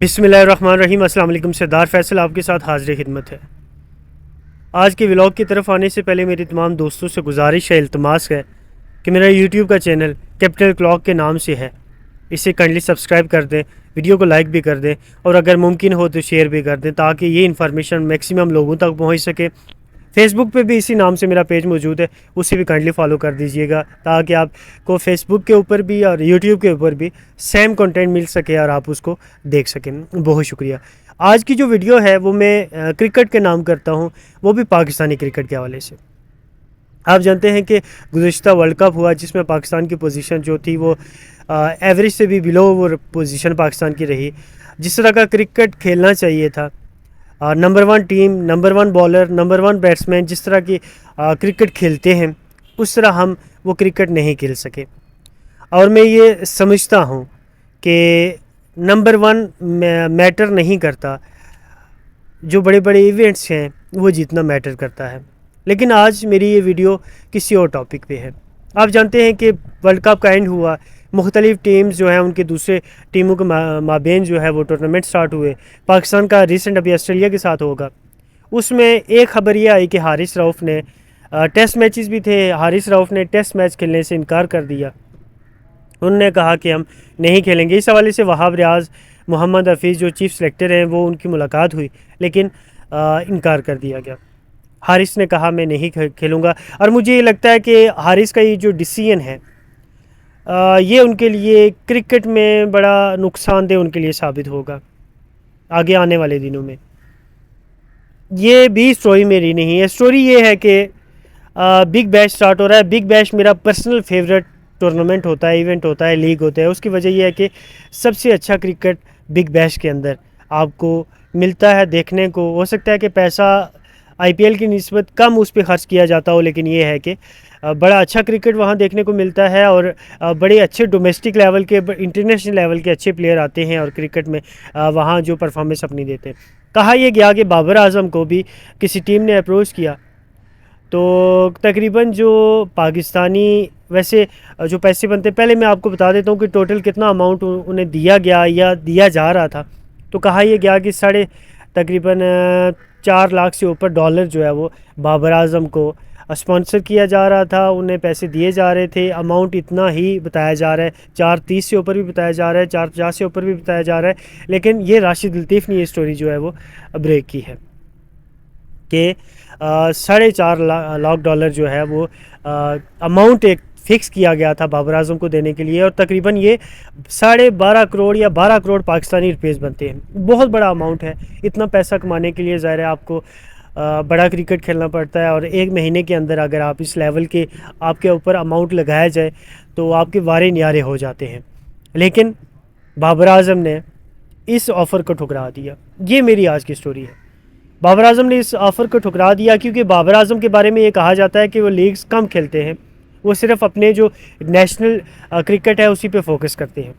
بسم اللہ الرحمن الرحیم۔ السلام علیکم، سردار فیصل آپ کے ساتھ حاضر خدمت ہے۔ آج کے ولاگ کی طرف آنے سے پہلے میری تمام دوستوں سے گزارش ہے، التماس ہے کہ میرا یوٹیوب کا چینل کیپٹل کلاک کے نام سے ہے، اسے کائنڈلی سبسکرائب کر دیں، ویڈیو کو لائک بھی کر دیں اور اگر ممکن ہو تو شیئر بھی کر دیں تاکہ یہ انفارمیشن میکسیمم لوگوں تک پہنچ سکے۔ فیس بک پہ بھی اسی نام سے میرا پیج موجود ہے، اسے بھی کائنڈلی فالو کر دیجیے گا تاکہ آپ کو فیس بک کے اوپر بھی اور یوٹیوب کے اوپر بھی سیم کنٹینٹ مل سکے اور آپ اس کو دیکھ سکیں۔ بہت شکریہ۔ آج کی جو ویڈیو ہے وہ میں کرکٹ کے نام کرتا ہوں، وہ بھی پاکستانی کرکٹ کے حوالے سے۔ آپ جانتے ہیں کہ گزشتہ ورلڈ کپ ہوا جس میں پاکستان کی پوزیشن جو تھی وہ ایوریج سے بھی بلو وہ پوزیشن پاکستان کی رہی۔ جس طرح کا کرکٹ کھیلنا چاہیے تھا، number one team, number one bowler, number one batsman جس طرح کی کرکٹ کھیلتے ہیں اس طرح ہم وہ کرکٹ نہیں کھیل سکے۔ اور میں یہ سمجھتا ہوں کہ نمبر ون میٹر نہیں کرتا، جو بڑے بڑے ایونٹس ہیں وہ جتنا میٹر کرتا ہے۔ لیکن آج میری یہ ویڈیو کسی اور ٹاپک پہ ہے۔ آپ جانتے ہیں کہ ورلڈ کپ کا اینڈ ہوا، مختلف ٹیمز جو ہیں ان کے دوسرے ٹیموں کے مابین جو ہے وہ ٹورنامنٹ سٹارٹ ہوئے۔ پاکستان کا ریسنٹ ابھی آسٹریلیا کے ساتھ ہوگا، اس میں ایک خبر یہ آئی کہ حارث رؤف نے ٹیسٹ میچز بھی تھے، حارث رؤف نے ٹیسٹ میچ کھیلنے سے انکار کر دیا۔ انہوں نے کہا کہ ہم نہیں کھیلیں گے۔ اس حوالے سے وہاب ریاض، محمد حفیظ جو چیف سلیکٹر ہیں وہ ان کی ملاقات ہوئی لیکن انکار کر دیا گیا۔ حارث نے کہا میں نہیں کھیلوں گا، اور مجھے یہ لگتا ہے کہ حارث کا یہ جو ڈیسیژن ہے یہ ان کے لیے کرکٹ میں بڑا نقصان دہ ان کے لیے ثابت ہوگا آگے آنے والے دنوں میں۔ یہ بھی سٹوری میری نہیں ہے، سٹوری یہ ہے کہ بگ بیش سٹارٹ ہو رہا ہے۔ بگ بیش میرا پرسنل فیوریٹ ٹورنامنٹ ہوتا ہے، ایونٹ ہوتا ہے، لیگ ہوتا ہے۔ اس کی وجہ یہ ہے کہ سب سے اچھا کرکٹ بگ بیش کے اندر آپ کو ملتا ہے دیکھنے کو۔ ہو سکتا ہے کہ پیسہ آئی پی ایل کی نسبت کم اس پہ خرچ کیا جاتا ہو، لیکن یہ ہے کہ بڑا اچھا کرکٹ وہاں دیکھنے کو ملتا ہے اور بڑے اچھے ڈومیسٹک لیول کے، انٹرنیشنل لیول کے اچھے پلیئر آتے ہیں اور کرکٹ میں وہاں جو پرفارمنس اپنی دیتے ہیں۔ کہا یہ گیا کہ بابر اعظم کو بھی کسی ٹیم نے اپروچ کیا، تو تقریباً جو پاکستانی ویسے جو پیسے بنتے، پہلے میں آپ کو بتا دیتا ہوں کہ ٹوٹل کتنا اماؤنٹ انہیں دیا گیا یا دیا جا رہا تھا۔ تو کہا یہ گیا کہ تقریباً 4 لاکھ سے اوپر ڈالر جو ہے وہ بابر اعظم کو اسپانسر کیا جا رہا تھا، انہیں پیسے دیے جا رہے تھے۔ اماؤنٹ اتنا ہی بتایا جا رہا ہے، 430 سے اوپر بھی بتایا جا رہا ہے، 450 سے اوپر بھی بتایا جا رہا ہے۔ لیکن یہ راشد لطیف نے یہ سٹوری جو ہے وہ بریک کی ہے کہ 4.5 لاکھ ڈالر جو ہے وہ اماؤنٹ ایک فکس کیا گیا تھا بابر اعظم کو دینے کے لیے، اور تقریباً یہ 12.5 کروڑ یا 12 کروڑ پاکستانی روپیز بنتے ہیں۔ بہت بڑا اماؤنٹ ہے۔ اتنا پیسہ کمانے کے لیے ظاہر ہے آپ کو بڑا کرکٹ کھیلنا پڑتا ہے، اور ایک مہینے کے اندر اگر آپ اس لیول کے آپ کے اوپر اماؤنٹ لگایا جائے تو آپ کے وارے نیارے ہو جاتے ہیں۔ لیکن بابر اعظم نے اس آفر کو ٹھکرا دیا۔ یہ میری آج کی سٹوری ہے۔ بابر اعظم نے اس آفر کو ٹھکرا دیا کیونکہ بابر اعظم کے بارے میں یہ کہا جاتا ہے کہ وہ لیگز کم کھیلتے ہیں، وہ صرف اپنے جو نیشنل کرکٹ ہے اسی پہ فوکس کرتے ہیں۔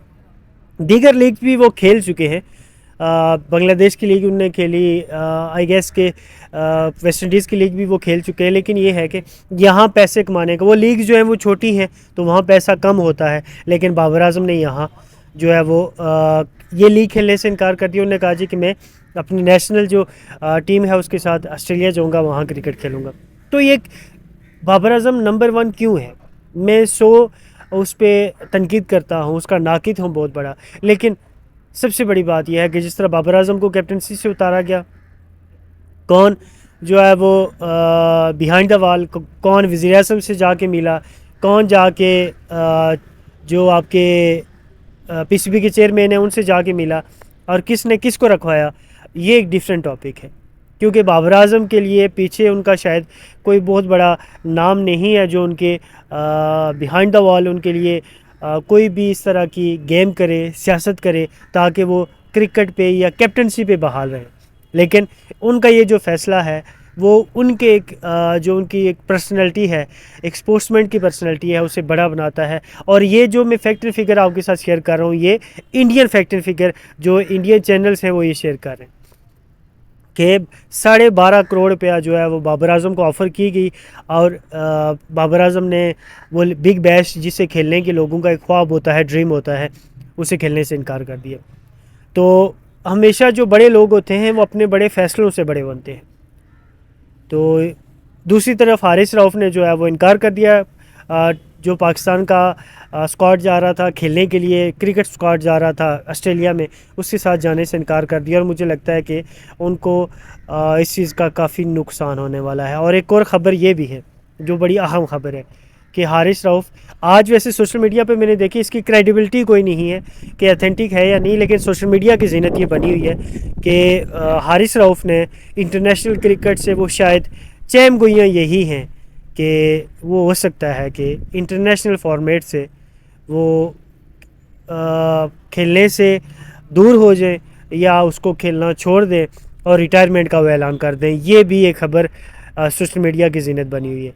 دیگر لیگ بھی وہ کھیل چکے ہیں، بنگلہ دیش کی لیگ انہوں نے کھیلی، آئی گیس کہ ویسٹ انڈیز کی لیگ بھی وہ کھیل چکے ہیں۔ لیکن یہ ہے کہ یہاں پیسے کمانے کا، وہ لیگ جو ہیں وہ چھوٹی ہیں تو وہاں پیسہ کم ہوتا ہے، لیکن بابر اعظم نے یہاں جو ہے وہ یہ لیگ کھیلنے سے انکار کر دیا۔ انہوں نے کہا جی کہ میں اپنی نیشنل جو ٹیم ہے اس کے ساتھ آسٹریلیا جاؤں گا، وہاں کرکٹ کھیلوں گا۔ تو یہ بابر اعظم نمبر ون کیوں ہے؟ میں اس پہ تنقید کرتا ہوں، اس کا ناقد ہوں بہت بڑا، لیکن سب سے بڑی بات یہ ہے کہ جس طرح بابر اعظم کو کیپٹنسی سے اتارا گیا، کون جو ہے وہ بیہائنڈ دا وال، کون وزیر اعظم سے جا کے ملا، کون جا کے جو آپ کے پی سی بی کے چیئرمین ہیں ان سے جا کے ملا، اور کس نے کس کو رکھوایا، یہ ایک ڈیفرنٹ ٹاپک ہے۔ کیونکہ بابر اعظم کے لیے پیچھے ان کا شاید کوئی بہت بڑا نام نہیں ہے جو ان کے بیہائنڈ دا وال ان کے لیے کوئی بھی اس طرح کی گیم کرے، سیاست کرے تاکہ وہ کرکٹ پہ یا کیپٹنسی پہ بحال رہے۔ لیکن ان کا یہ جو فیصلہ ہے وہ ان کے ایک جو ان کی ایک پرسنالٹی ہے، ایک اسپورٹسمین کی پرسنالٹی ہے، اسے بڑا بناتا ہے۔ اور یہ جو میں فیکٹر فگر آپ کے ساتھ شیئر کر رہا ہوں، یہ انڈین فیکٹر فگر جو انڈین چینلز ہیں وہ یہ شیئر کر رہے ہیں کہ 12.5 کروڑ روپیہ جو ہے وہ بابر اعظم کو آفر کی گئی، اور بابر اعظم نے وہ بگ بیش جسے کھیلنے کے لوگوں کا ایک خواب ہوتا ہے، ڈریم ہوتا ہے، اسے کھیلنے سے انکار کر دیا۔ تو ہمیشہ جو بڑے لوگ ہوتے ہیں وہ اپنے بڑے فیصلوں سے بڑے بنتے ہیں. تو دوسری طرف حارث رؤف نے جو ہے وہ انکار کر دیا. جو پاکستان کا اسکواڈ جا رہا تھا کھیلنے کے لیے، کرکٹ اسکواڈ جا رہا تھا آسٹریلیا میں، اس کے ساتھ جانے سے انکار کر دیا. اور مجھے لگتا ہے کہ ان کو اس چیز کا کافی نقصان ہونے والا ہے. اور ایک اور خبر یہ بھی ہے جو بڑی اہم خبر ہے کہ حارث رؤف آج ویسے سوشل میڈیا پہ میں نے دیکھی، اس کی کریڈیبلٹی کوئی نہیں ہے کہ اتھینٹک ہے یا نہیں، لیکن سوشل میڈیا کی زینت یہ بنی ہوئی ہے کہ حارث رؤف نے انٹرنیشنل کرکٹ سے وہ شاید چیم گوئیاں یہی ہیں کہ وہ ہو سکتا ہے کہ انٹرنیشنل فارمیٹ سے وہ کھیلنے سے دور ہو جائیں یا اس کو کھیلنا چھوڑ دیں اور ریٹائرمنٹ کا وہ اعلان کر دیں. یہ بھی ایک خبر سوشل میڈیا کی زینت بنی ہوئی ہے.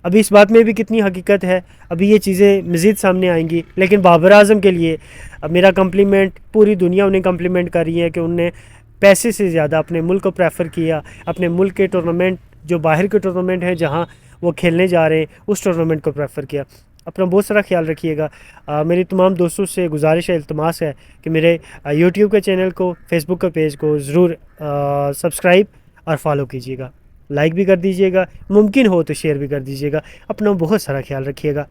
ابھی اس بات میں بھی کتنی حقیقت ہے، ابھی یہ چیزیں مزید سامنے آئیں گی. لیکن بابر اعظم کے لیے میرا کمپلیمنٹ، پوری دنیا انہیں کمپلیمنٹ کر رہی ہے کہ انہوں نے پیسے سے زیادہ اپنے ملک کو پریفر کیا، اپنے ملک کے ٹورنامنٹ جو باہر کے ٹورنامنٹ ہیں جہاں وہ کھیلنے جا رہے ہیں اس ٹورنامنٹ کو پریفر کیا. اپنا بہت سارا خیال رکھیے گا. میری تمام دوستوں سے گزارش ہے، التماس ہے کہ میرے یوٹیوب کے چینل کو، فیس بک کے پیج کو ضرور سبسکرائب اور فالو کیجیے گا، لائک بھی کر دیجیے گا، ممکن ہو تو شیئر بھی کر دیجیے گا. اپنا بہت سارا خیال رکھیے گا.